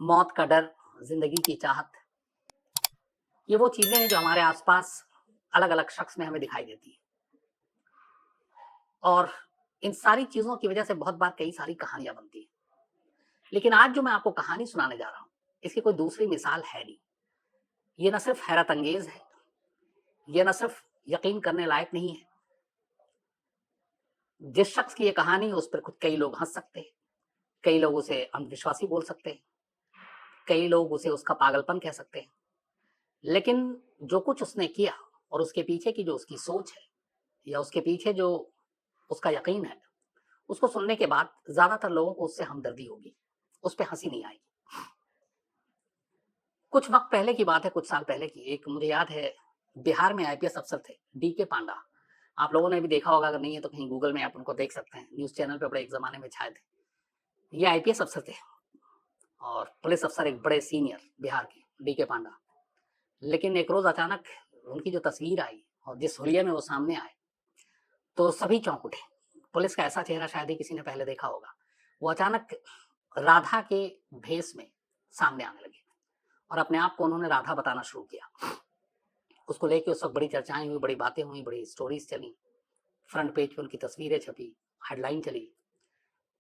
मौत का डर, जिंदगी की चाहत, ये वो चीजें हैं जो हमारे आसपास अलग अलग शख्स में हमें दिखाई देती है। और इन सारी चीजों की वजह से बहुत बार कई सारी कहानियां बनती हैं। लेकिन आज जो मैं आपको कहानी सुनाने जा रहा हूं, इसकी कोई दूसरी मिसाल है नहीं। ये न सिर्फ हैरत अंगेज है, ये न सिर्फ यकीन करने लायक नहीं है। जिस शख्स की ये कहानी है उस पर खुद कई लोग हंस सकते हैं, कई लोग उसे अंधविश्वासी बोल सकते हैं, कई लोग उसे उसका पागलपन कह सकते हैं। लेकिन जो कुछ उसने किया और उसके पीछे की जो उसकी सोच है या उसके पीछे जो उसका यकीन है, उसको सुनने के बाद ज्यादातर लोगों को उससे हमदर्दी होगी, उस पर हंसी नहीं आएगी। कुछ वक्त पहले की बात है, कुछ साल पहले की। एक मुझे याद है, बिहार में आईपीएस अफसर थे डीके पांडा। आप लोगों ने भी देखा होगा, अगर नहीं है तो कहीं गूगल में आप उनको देख सकते हैं। न्यूज चैनल पे बड़े एक जमाने में छाए थे। ये आईपीएस अफसर थे और पुलिस अफसर, एक बड़े सीनियर बिहार के, डीके पांडा। लेकिन एक रोज अचानक उनकी जो तस्वीर आई और जिस हुलिये में वो सामने आए, तो सभी चौंक उठे। पुलिस का ऐसा चेहरा शायद ही किसी ने पहले देखा होगा। वो अचानक राधा के भेष में सामने आने लगे और अपने आप को उन्होंने राधा बताना शुरू किया। उसको लेके उस वक्त बड़ी चर्चाएं हुई, बड़ी बातें हुई, बड़ी स्टोरीज चली, फ्रंट पेज पे उनकी तस्वीरें छपी, हेडलाइन चली।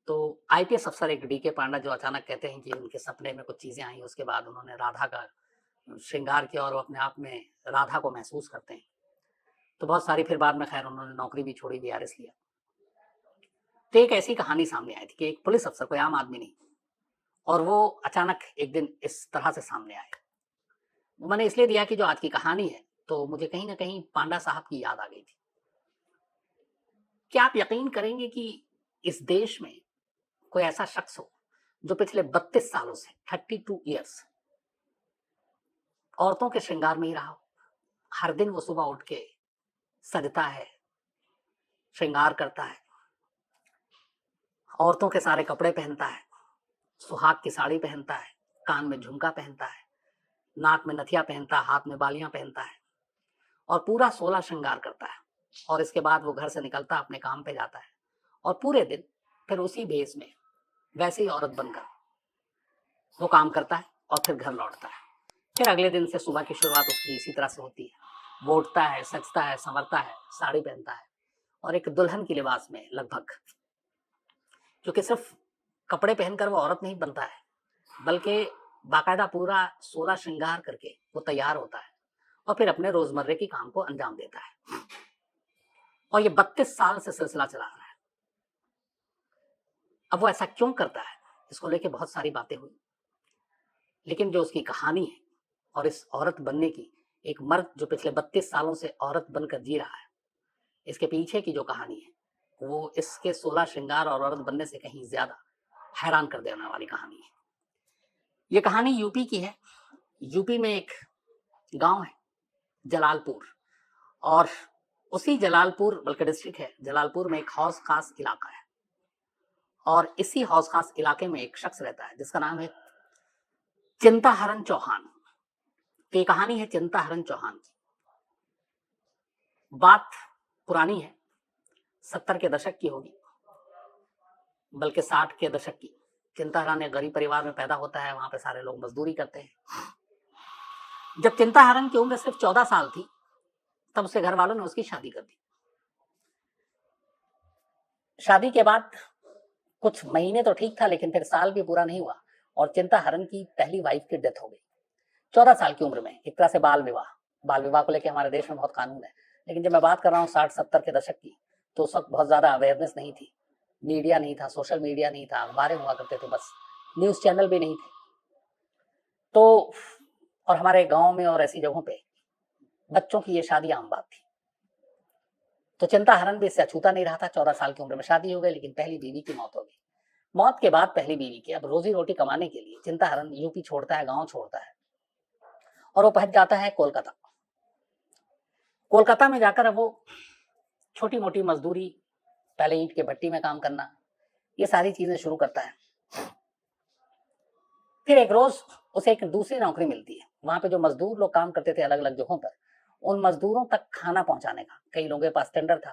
तो आईपीएस अफसर एक डीके पांडा जो अचानक कहते हैं कि उनके सपने में कुछ चीजें आई, उसके बाद उन्होंने राधा का श्रृंगार किया और वो अपने आप में राधा को महसूस करते हैं। तो बहुत सारी, फिर बाद में खैर उन्होंने नौकरी भी छोड़ी, वीआरएस लिया। तो एक ऐसी कहानी सामने आई थी कि एक पुलिस अफसर, कोई आम आदमी नहीं, और वो अचानक एक दिन इस तरह से सामने आए। मैंने इसलिए दिया कि जो आज की कहानी है, तो मुझे कहीं ना कहीं पांडा साहब की याद आ गई थी। क्या आप यकीन करेंगे कि इस देश में कोई ऐसा शख्स हो जो पिछले 32 सालों से, 32 ईयर्स, औरतों के श्रृंगार में ही रहा हो। हर दिन वो सुबह उठ के सजता है, श्रृंगार करता है, औरतों के सारे कपड़े पहनता है, सुहाग की साड़ी पहनता है, कान में झुमका पहनता है, नाक में नथिया पहनता है, हाथ में बालियां पहनता है और पूरा 16 श्रृंगार करता है। और इसके बाद वो घर से निकलता, अपने काम पे जाता है और पूरे दिन फिर उसी भेष में, वैसे ही औरत बनकर वो काम करता है और फिर घर लौटता है। फिर अगले दिन से सुबह की शुरुआत उसकी इसी तरह से होती है। वो उठता है, सजता है, संवरता है, साड़ी पहनता है और एक दुल्हन की लिबास में लगभग, क्योंकि सिर्फ कपड़े पहनकर वो औरत नहीं बनता है, बल्कि बाकायदा पूरा 16 श्रृंगार करके वो तैयार होता है और फिर अपने रोजमर्रे के काम को अंजाम देता है। और ये 32 साल से सिलसिला चला रहा है। अब वो ऐसा क्यों करता है, इसको लेके बहुत सारी बातें हुई। लेकिन जो उसकी कहानी है और इस औरत बनने की, एक मर्द जो पिछले 32 सालों से औरत बनकर जी रहा है, इसके पीछे की जो कहानी है, वो इसके 16 श्रृंगार और औरत बनने से कहीं ज्यादा हैरान कर देने वाली कहानी है। ये कहानी यूपी की है। यूपी में एक गांव है जलालपुर, और उसी जलालपुर, बल्कि डिस्ट्रिक्ट है जलालपुर में, एक हौस खास इलाका है और इसी हौस खास इलाके में एक शख्स रहता है जिसका नाम है चिंताहरण चौहान। तो ये कहानी है चिंताहरण चौहान की। बात पुरानी है, 70 के दशक की होगी, बल्कि 60 के दशक की। चिंताहरण एक गरीब परिवार में पैदा होता है, वहां पे सारे लोग मजदूरी करते हैं। जब चिंताहरण की उम्र सिर्फ 14 साल थी, तब उसके घर वालों ने उसकी शादी कर दी। शादी के बाद कुछ महीने तो ठीक था, लेकिन फिर साल भी पूरा नहीं हुआ और चिंताहरण की पहली वाइफ की डेथ हो गई 14 साल की उम्र में। एक तरह से बाल विवाह। बाल विवाह को लेकर हमारे देश में बहुत कानून है, लेकिन जब मैं बात कर रहा हूँ 60-70 के दशक की, तो उस वक्त बहुत ज्यादा अवेयरनेस नहीं थी, मीडिया नहीं था, सोशल मीडिया नहीं था, अखबारें हुआ करते थे बस, न्यूज चैनल भी नहीं थे। तो और हमारे गांव में और ऐसी जगहों पे बच्चों की ये शादी आम बात थी। तो चिंताहरण भी इससे अछूता नहीं रहा था। 14 साल की उम्र में शादी हो गई, लेकिन पहली बीवी की मौत हो गई। मौत के बाद पहली बीवी की, अब रोजी रोटी कमाने के लिए चिंताहरण यूपी छोड़ता है, गांव छोड़ता है और वो पहुंच जाता है कोलकाता। कोलकाता में जाकर अब वो छोटी मोटी मजदूरी, पहले ईंट के भट्टी में काम करना, ये सारी चीजें शुरू करता है। फिर एक रोज उसे एक दूसरी नौकरी मिलती है। वहां पे जो मजदूर लोग काम करते थे अलग अलग जगहों पर, उन मजदूरों तक खाना पहुंचाने का, कई लोगों के पास टेंडर था,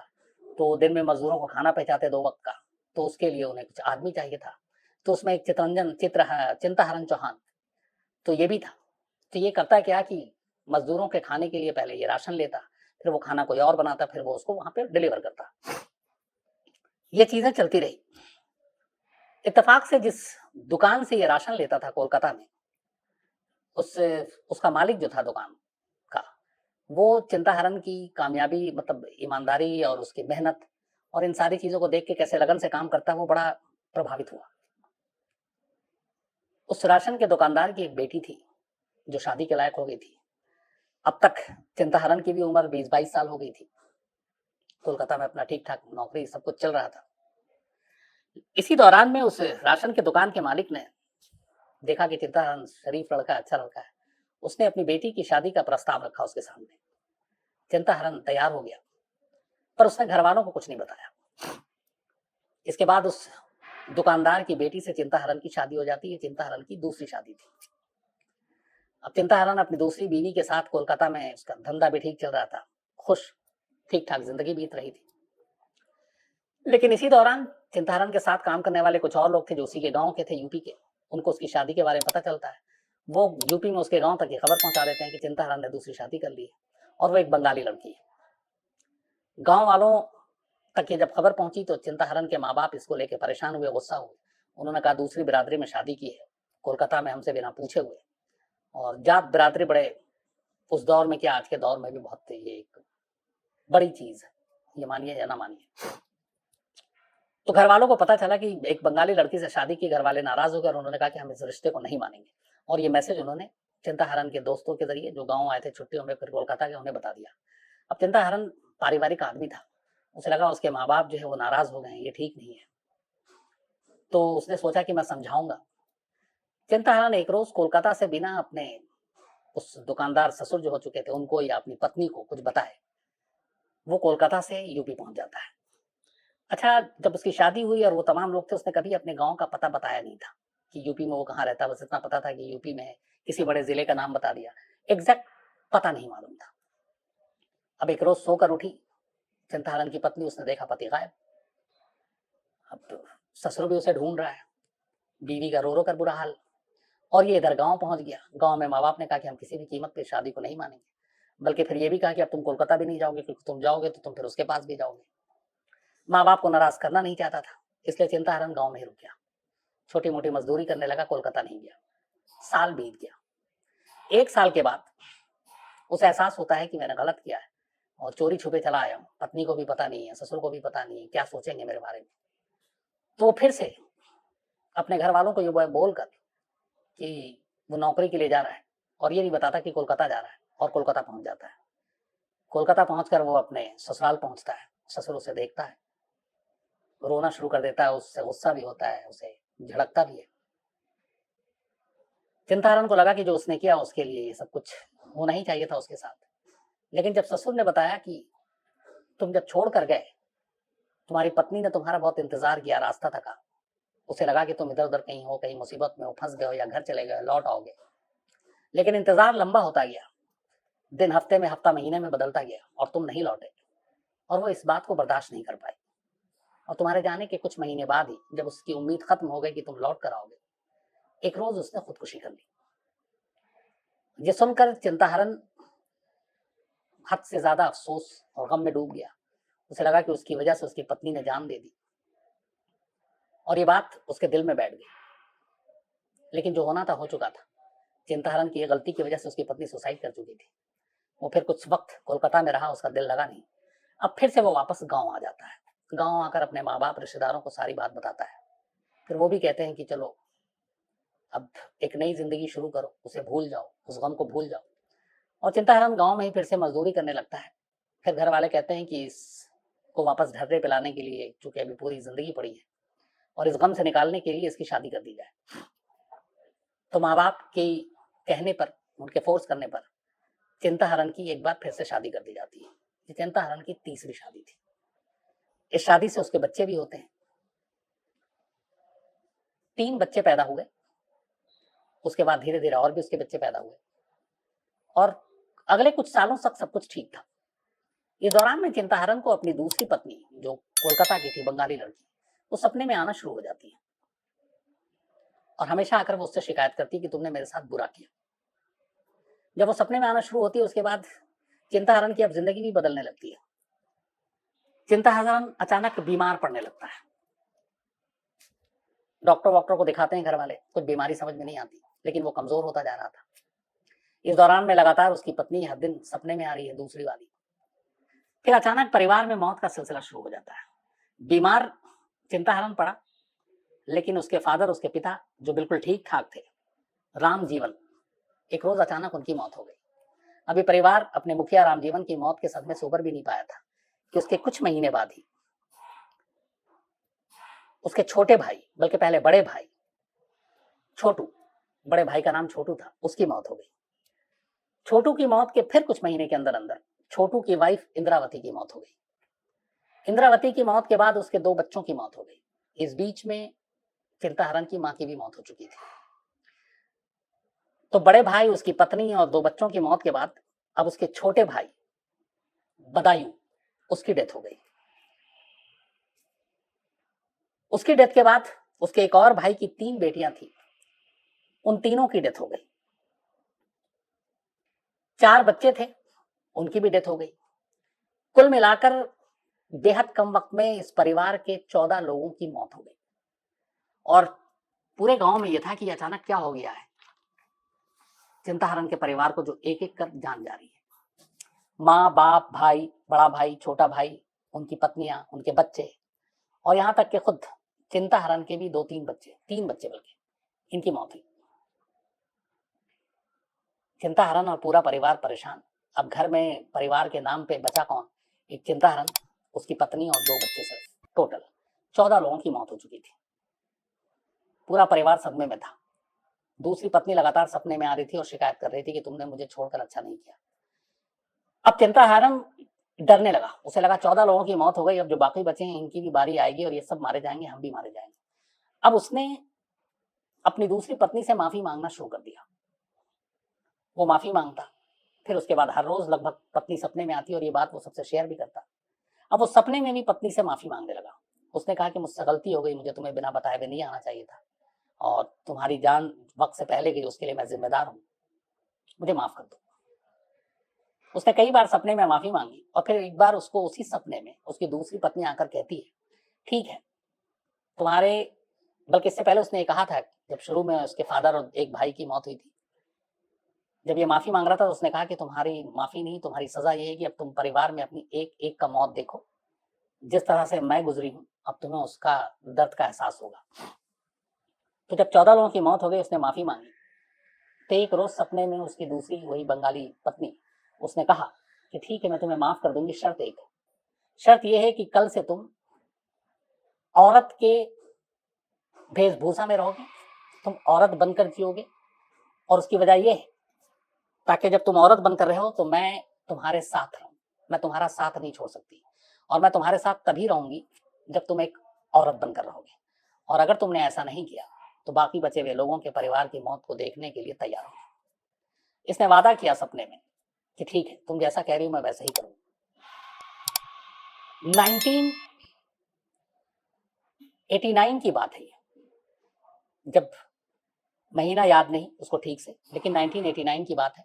तो दिन में मजदूरों को खाना पहुंचाते 2 वक्त का, तो उसके लिए उन्हें कुछ आदमी चाहिए था। तो उसमें एक चित्रंजन चित्र चिंताहरण चौहान तो ये भी था। तो ये करता क्या कि मजदूरों के खाने के लिए पहले ये राशन लेता, फिर वो खाना कोई और बनाता, फिर वो उसको वहां पे डिलीवर करता। ये चीजें चलती रही। इत्तेफाक से जिस दुकान से ये राशन लेता था कोलकाता में, उससे उसका मालिक जो था दुकान का, वो चिंताहरण की कामयाबी, मतलब ईमानदारी और उसकी मेहनत और इन सारी चीजों को देख के कैसे लगन से काम करता है, वो बड़ा प्रभावित हुआ। उस राशन के दुकानदार की एक बेटी थी जो शादी के लायक हो गई थी। अब तक चिंताहरण की भी उम्र 20-22 साल हो गई थी। कोलकाता में अपना ठीक ठाक नौकरी सब कुछ चल रहा था। इसी दौरान में उस राशन के दुकान के मालिक ने देखा कि चिंताहरण शरीफ लड़का, अच्छा लड़का है। उसने अपनी बेटी की शादी का प्रस्ताव रखा उसके सामने। चिंताहरण तैयार हो गया, पर उसने घर वालों को कुछ नहीं बताया। इसके बाद उस दुकानदार की बेटी से चिंताहरण की शादी हो जाती है। चिंताहरण की दूसरी शादी थी। अब चिंताहरण अपनी दूसरी बीवी के साथ कोलकाता में, उसका धंधा भी ठीक चल रहा था, खुश, ठीक ठाक जिंदगी बीत रही थी। लेकिन इसी दौरान चिंताहरण के साथ काम करने वाले कुछ और लोग थे जो उसी के गांव के थे, यूपी के। उनको उसकी शादी के बारे में पता चलता है। वो यूपी में उसके गांव तक ये खबर पहुंचा देते हैं कि चिंताहरण ने दूसरी शादी कर ली है और वो एक बंगाली लड़की है। गांव वालों तक ये जब खबर पहुंची तो चिंताहरण के माँ बाप इसको लेके परेशान हुए, गुस्सा हुए। उन्होंने कहा दूसरी बिरादरी में शादी की है, कोलकाता में हमसे बिना पूछे हुए। और जात बिरादरी बड़े, उस दौर में क्या आज के दौर में भी बहुत ये एक बड़ी चीज है, ये मानिए या ना मानिए। तो घर वालों को पता चला कि एक बंगाली लड़की से शादी की, घर वाले नाराज हो गए और उन्होंने कहा कि हम इस रिश्ते को नहीं मानेंगे। और ये मैसेज उन्होंने चिंताहरण के दोस्तों के जरिए, जो गांव आए थे छुट्टियों में फिर कोलकाता के, उन्हें बता दिया। अब चिंताहरण पारिवारिक आदमी था, उसे लगा उसके माँ बाप जो है वो नाराज हो गए हैं, ये ठीक नहीं है। तो उसने सोचा कि मैं समझाऊंगा। चिंताहरण एक रोज कोलकाता से बिना अपने उस दुकानदार ससुर जो हो चुके थे उनको या अपनी पत्नी को कुछ बताए, वो कोलकाता से यूपी पहुंच जाता है। अच्छा, जब उसकी शादी हुई और वो तमाम लोग थे, उसने कभी अपने गांव का पता बताया नहीं था कि यूपी में वो कहाँ रहता है। बस इतना पता था कि यूपी में है, किसी बड़े जिले का नाम बता दिया, एग्जैक्ट पता नहीं मालूम था। अब एक रोज सोकर उठी चिंताहरण की पत्नी, उसने देखा पति गायब। अब तो ससुर भी उसे ढूंढ रहा है, बीवी का रो रो कर बुरा हाल। और ये इधर गांव पहुंच गया। गांव में माँ बाप ने कहा कि हम किसी भी कीमत पे शादी को नहीं मानेंगे, बल्कि फिर ये भी कहा कि अब तुम कोलकाता भी नहीं जाओगे, क्योंकि तुम जाओगे तो तुम फिर उसके पास भी जाओगे। माँ बाप को नाराज करना नहीं चाहता था, इसलिए चिंताहरण गांव में ही रुक गया। छोटी मोटी मजदूरी करने लगा, कोलकाता नहीं गया। साल बीत गया। 1 साल के बाद उसे एहसास होता है कि मैंने गलत किया है और चोरी छुपे चला आया हूँ। पत्नी को भी पता नहीं है, ससुर को भी पता नहीं है, क्या सोचेंगे मेरे बारे में। तो फिर से अपने घर वालों को ये बोलकर कि वो नौकरी के लिए जा रहा है और ये नहीं बताता कि कोलकाता जा रहा है, और कोलकाता पहुंच जाता है। कोलकाता पहुंचकर वो अपने ससुराल पहुंचता है। ससुर उसे देखता है, रोना शुरू कर देता है, उससे गुस्सा भी होता है, उसे झड़कता भी है। चिंताहरण को लगा कि जो उसने किया उसके लिए ये सब कुछ होना ही चाहिए था उसके साथ। लेकिन जब ससुर ने बताया कि तुम जब छोड़ कर गए, तुम्हारी पत्नी ने तुम्हारा बहुत इंतजार किया, रास्ता थका, उसे लगा कि तुम इधर उधर कहीं हो, कहीं मुसीबत में हो, फंस गए हो या घर चले गए, लौट आओगे। लेकिन इंतजार लंबा होता गया, दिन हफ्ते में, हफ्ता महीने में बदलता गया और तुम नहीं लौटे। और वो इस बात को बर्दाश्त नहीं कर पाई। और तुम्हारे जाने के कुछ महीने बाद ही, जब उसकी उम्मीद खत्म हो गई कि तुम लौट कर आओगे, एक रोज उसने खुदकुशी कर ली। ये सुनकर चिंताहरण हद से ज्यादा अफसोस और गम में डूब गया। उसे लगा कि उसकी वजह से उसकी पत्नी ने जान दे दी, और ये बात उसके दिल में बैठ गई। लेकिन जो होना था हो चुका था। चिंताहरण की गलती की वजह से उसकी पत्नी सुसाइड कर चुकी थी। वो फिर कुछ वक्त कोलकाता में रहा, उसका दिल लगा नहीं। अब फिर से वो वापस गांव आ जाता है। गांव आकर अपने माँ बाप, रिश्तेदारों को सारी बात बताता है। फिर वो भी कहते हैं कि चलो अब एक नई जिंदगी शुरू करो, उसे भूल जाओ, उस गम को भूल जाओ। और चिंताहरण गांव में ही फिर से मजदूरी करने लगता है। फिर घर वाले कहते हैं कि इसको वापस ढर्रे पे लाने के लिए, चूंकि अभी पूरी जिंदगी पड़ी है, और इस गम से निकालने के लिए इसकी शादी कर दी जाए। तो माँ बाप के कहने पर, उनके फोर्स करने पर, चिंताहरण की एक बार फिर से शादी कर दी जाती है। ये चिंताहरण की तीसरी शादी थी। इस शादी से उसके बच्चे भी होते हैं। 3 बच्चे पैदा हुए। उसके बाद धीरे धीरे और भी उसके बच्चे पैदा हुए, और अगले कुछ सालों तक सब कुछ ठीक था। इस दौरान में चिंताहरण को अपनी दूसरी पत्नी, जो कोलकाता की थी, बंगाली लड़की, वो सपने में आना शुरू हो जाती है। और हमेशा आकर वो उससे शिकायत करती है कि तुमने मेरे साथ बुरा किया। जब वो सपने में आना शुरू होती है उसके बाद चिंताहरण की अब जिंदगी भी बदलने लगती है। चिंताहरण अचानक बीमार पड़ने लगता है। डॉक्टर वॉक्टर को दिखाते हैं घर वाले, कुछ बीमारी समझ में नहीं आती, लेकिन वो कमजोर होता जा रहा था। इस दौरान में लगातार उसकी पत्नी हर दिन सपने में आ रही है, दूसरी वाली। फिर अचानक परिवार में मौत का सिलसिला शुरू हो जाता है। बीमार चिंताहरण पड़ा, लेकिन उसके फादर, उसके पिता जो बिल्कुल ठीक ठाक थे, राम जीवन, एक रोज अचानक उनकी मौत हो गई। अभी परिवार अपने मुखिया रामजीवन की मौत के सदमे से उबर भी नहीं पाया था कि उसके कुछ महीने बाद ही उसके छोटे भाई, बल्कि पहले बड़े भाई छोटू, बड़े भाई का नाम छोटू था, उसकी मौत हो गई। छोटू की मौत के फिर कुछ महीने के अंदर अंदर छोटू की वाइफ इंद्रावती की मौत हो गई। इंद्रावती की मौत के बाद उसके 2 बच्चों की मौत हो गई। इस बीच में चिंताहरण की मां की भी मौत हो चुकी थी। तो बड़े भाई, उसकी पत्नी और 2 बच्चों की मौत के बाद अब उसके छोटे भाई बदायूं, उसकी डेथ हो गई। उसकी डेथ के बाद उसके एक और भाई की 3 बेटियां थी, उन तीनों की डेथ हो गई। 4 बच्चे थे, उनकी भी डेथ हो गई। कुल मिलाकर बेहद कम वक्त में इस परिवार के 14 लोगों की मौत हो गई। और पूरे गांव में यह था कि अचानक क्या हो गया है। चिंताहरण के परिवार को जो एक एक कर जान जा रही है, माँ, बाप, भाई, बड़ा भाई, छोटा भाई, उनकी पत्नियां, उनके बच्चे, और यहां तक कि खुद चिंताहरण के भी 2-3 बच्चे, 3 बच्चे बल्कि, इनकी मौत हुई। चिंताहरण और पूरा परिवार परेशान। अब घर में परिवार के नाम पे बचा कौन? एक चिंताहरण, उसकी पत्नी और 2 बच्चे, सिर्फ टोटल 14 लोगों की मौत हो चुकी थी। पूरा परिवार सदमे में था। दूसरी पत्नी लगातार सपने में आ रही थी और शिकायत कर रही थी कि तुमने मुझे छोड़कर अच्छा नहीं किया। अब चिंताहरण डरने लगा, उसे लगा 14 लोगों की मौत हो गई, अब जो बाकी बचे हैं इनकी भी बारी आएगी और ये सब मारे जाएंगे, हम भी मारे जाएंगे। अब उसने अपनी दूसरी पत्नी से माफी मांगना शुरू कर दिया। वो माफी मांगता, फिर उसके बाद हर रोज लगभग पत्नी सपने में आती और ये बात वो सबसे शेयर भी करता। अब वो सपने में भी पत्नी से माफी मांगने लगा। उसने कहा कि मुझसे गलती हो गई, मुझे तुम्हें बिना बताए हुए नहीं आना चाहिए था, और तुम्हारी जान वक्त से पहले गई, उसके लिए मैं जिम्मेदार हूं, मुझे माफ कर दो। उसने कई बार सपने में माफी मांगी, और फिर एक बार उसको उसी सपने में उसकी दूसरी पत्नी आकर कहती है, ठीक है तुम्हारे, बल्कि इससे पहले उसने ये कहा था, जब शुरू में उसके फादर और एक भाई की मौत हुई थी, जब ये माफी मांग रहा था तो उसने कहा कि तुम्हारी माफी नहीं, तुम्हारी सजा ये है कि अब तुम परिवार में अपनी एक एक का मौत देखो, जिस तरह से मैं गुजरी हूं, अब तुम्हें उसका दर्द का एहसास होगा। तो जब 14 लोगों की मौत हो गई, उसने माफी मांगी। तो एक रोज सपने में उसकी दूसरी, वही बंगाली पत्नी, उसने कहा कि ठीक है मैं तुम्हें माफ कर दूंगी, शर्त एक है, शर्त यह है कि कल से तुम औरत के वेशभूषा में रहोगे, तुम औरत बनकर जियोगे, और उसकी वजह यह है ताकि जब तुम औरत बनकर रहो तो मैं तुम्हारे साथ रहूं, मैं तुम्हारा साथ नहीं छोड़ सकती, और मैं तुम्हारे साथ तभी रहूंगी जब तुम एक औरत बनकर रहोगे, और अगर तुमने ऐसा नहीं किया तो बाकी बचे हुए लोगों के परिवार की मौत को देखने के लिए तैयार हो। इसने वादा किया सपने में कि ठीक है तुम जैसा कह रही हो मैं वैसा ही करूंगा। 1989 की बात है ये, जब महीना याद नहीं उसको ठीक से, लेकिन 1989 की बात है,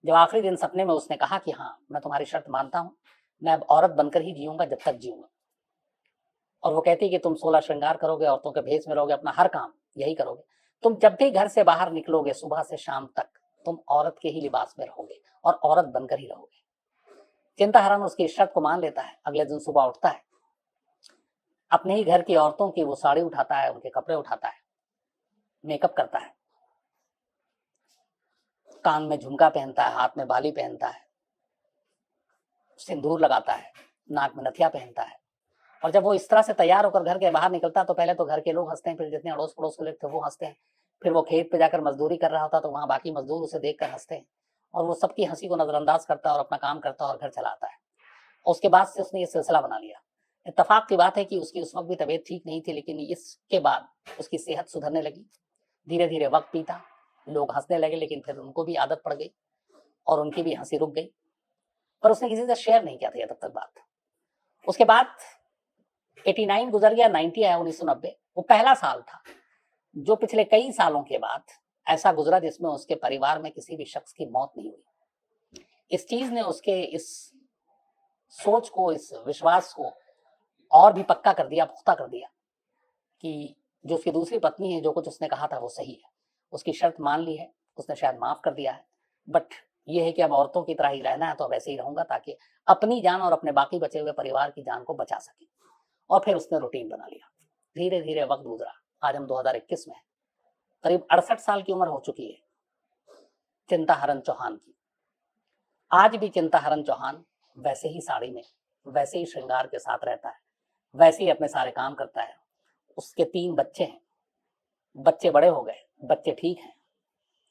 जब आखिरी दिन सपने में उसने कहा कि हाँ मैं तुम्हारी शर्त मानता हूं, मैं अब औरत बनकर ही जीऊंगा जब तक जीऊंगा। और वो कहती है कि तुम 16 श्रृंगार करोगे, औरतों के भेष में रहोगे, अपना हर काम यही करोगे, तुम जब भी घर से बाहर निकलोगे सुबह से शाम तक तुम औरत के ही लिबास में रहोगे और औरत बनकर ही रहोगे। चिंताहरण उसकी शर्त को मान लेता है। अगले दिन सुबह उठता है, अपने ही घर की औरतों की वो साड़ी उठाता है, उनके कपड़े उठाता है, मेकअप करता है, कान में झुमका पहनता है, हाथ में बाली पहनता है, सिंदूर लगाता है, नाक में नथिया पहनता है। और जब वो इस तरह से तैयार होकर घर के बाहर निकलता है तो पहले तो घर के लोग हंसते हैं, फिर जितने अड़ोस पड़ोस के लोग थे वो हंसते हैं, फिर वो खेत पे जाकर मजदूरी कर रहा होता तो वहां बाकी मजदूर उसे देखकर हंसते हैं, और वो सबकी हंसी को नजरअंदाज करता है और अपना काम करता है और घर चलाता है। और उसके बाद से उसने ये सिलसिला बना लिया। इत्तेफाक की बात है कि उसकी उस वक्त भी तबीयत ठीक नहीं थी, लेकिन इसके बाद उसकी सेहत सुधरने लगी। धीरे धीरे वक्त बीता, लोग हंसने लगे, लेकिन फिर उनको भी आदत पड़ गई और उनकी भी हंसी रुक गई, पर उसने किसी से शेयर नहीं किया था तब तक बात। उसके बाद 89 गुजर गया, 90 आया, 1990। वो पहला साल था जो पिछले कई सालों के बाद ऐसा गुजरा जिसमें उसके परिवार में किसी भी शख्स की मौत नहीं हुई। इस चीज ने उसके इस सोच को, इस विश्वास को और भी पक्का कर दिया, पुख्ता कर दिया कि जो उसकी दूसरी पत्नी है, जो कुछ उसने कहा था वो सही है। उसकी शर्त मान ली है, उसने शायद माफ कर दिया है, बट ये है कि अब औरतों की तरह ही रहना है तो अब ऐसे ही रहूंगा ताकि अपनी जान और अपने बाकी बचे हुए परिवार की जान को बचा सके। और फिर उसने रूटीन बना लिया। धीरे धीरे वक्त गुजरा। आज हम 2021 में हैं। करीब 68 साल की उम्र हो चुकी है चिंताहरण चौहान की। आज भी चिंताहरण चौहान वैसे ही साड़ी में, वैसे ही श्रृंगार के साथ रहता है, वैसे ही अपने सारे काम करता है। उसके 3 बच्चे हैं, बच्चे बड़े हो गए, बच्चे ठीक हैं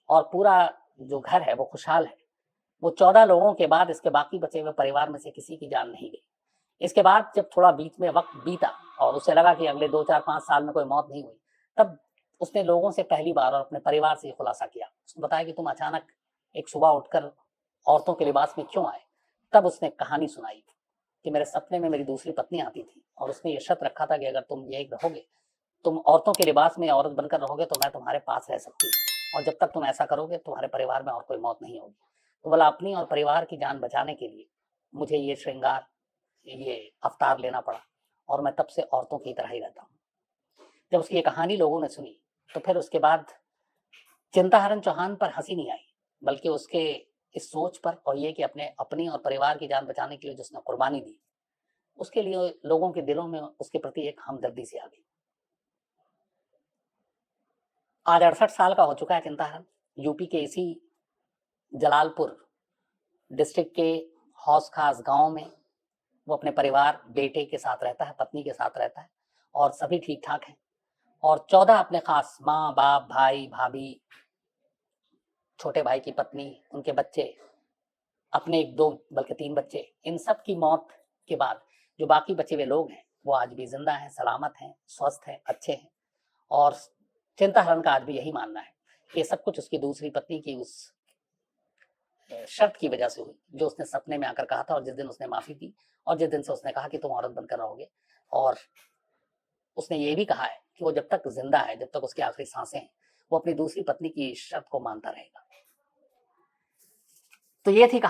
और पूरा जो घर है वो खुशहाल है। वो 14 लोगों के बाद इसके बाकी बचे हुए परिवार में से किसी की जान नहीं गई। इसके बाद जब थोड़ा बीच में वक्त बीता और उसे लगा कि अगले 2, 4, 5 साल में कोई मौत नहीं हुई, तब उसने लोगों से पहली बार और अपने परिवार से खुलासा किया। उसने बताया कि तुम अचानक एक सुबह उठकर औरतों के लिबास में क्यों आए। तब उसने कहानी सुनाई कि मेरे सपने में मेरी दूसरी पत्नी आती थी और उसने ये शर्त रखा था कि अगर तुम ये रहोगे, तुम औरतों के लिबास में औरत बनकर रहोगे तो मैं तुम्हारे पास रह सकती हूँ और जब तक तुम ऐसा करोगे तुम्हारे परिवार में और कोई मौत नहीं होगी। तो बोला अपनी और परिवार की जान बचाने के लिए मुझे ये श्रृंगार, ये अवतार लेना पड़ा और मैं तब से औरतों की तरह ही रहता हूँ। जब उसकी ये कहानी लोगों ने सुनी तो फिर उसके बाद चिंताहरण चौहान पर हंसी नहीं आई, बल्कि उसके इस सोच पर और ये कि अपनी और परिवार की जान बचाने के लिए जो उसने कुर्बानी दी, उसके लिए लोगों के दिलों में उसके प्रति एक हमदर्दी सी आ गई। आज 68 साल का हो चुका है चिंताहरण। यूपी के इसी जलालपुर डिस्ट्रिक्ट के हौस खास गांव में वो अपने परिवार, बेटे के साथ रहता है, पत्नी के साथ रहता है और सभी ठीक ठाक हैं। और 14 अपने खास माँ बाप, भाई भाभी, छोटे भाई की पत्नी, उनके बच्चे, अपने 1, 2 बल्कि 3 बच्चे, इन सब की मौत के बाद जो बाकी बचे हुए लोग हैं वो आज भी जिंदा हैं, सलामत हैं, स्वस्थ हैं, अच्छे हैं। और चिंताहरण का आज भी यही मानना है ये सब कुछ उसकी दूसरी पत्नी की उस शर्त की वजह से हुई जो उसने सपने में आकर कहा था और जिस दिन उसने माफी दी और जिस दिन से उसने कहा कि तुम औरत बनकर रहोगे। और उसने ये भी कहा है कि वो जब तक जिंदा है, जब तक उसकी आखिरी सांसें हैं, वो अपनी दूसरी पत्नी की शर्त को मानता रहेगा। तो ये थी कहानी।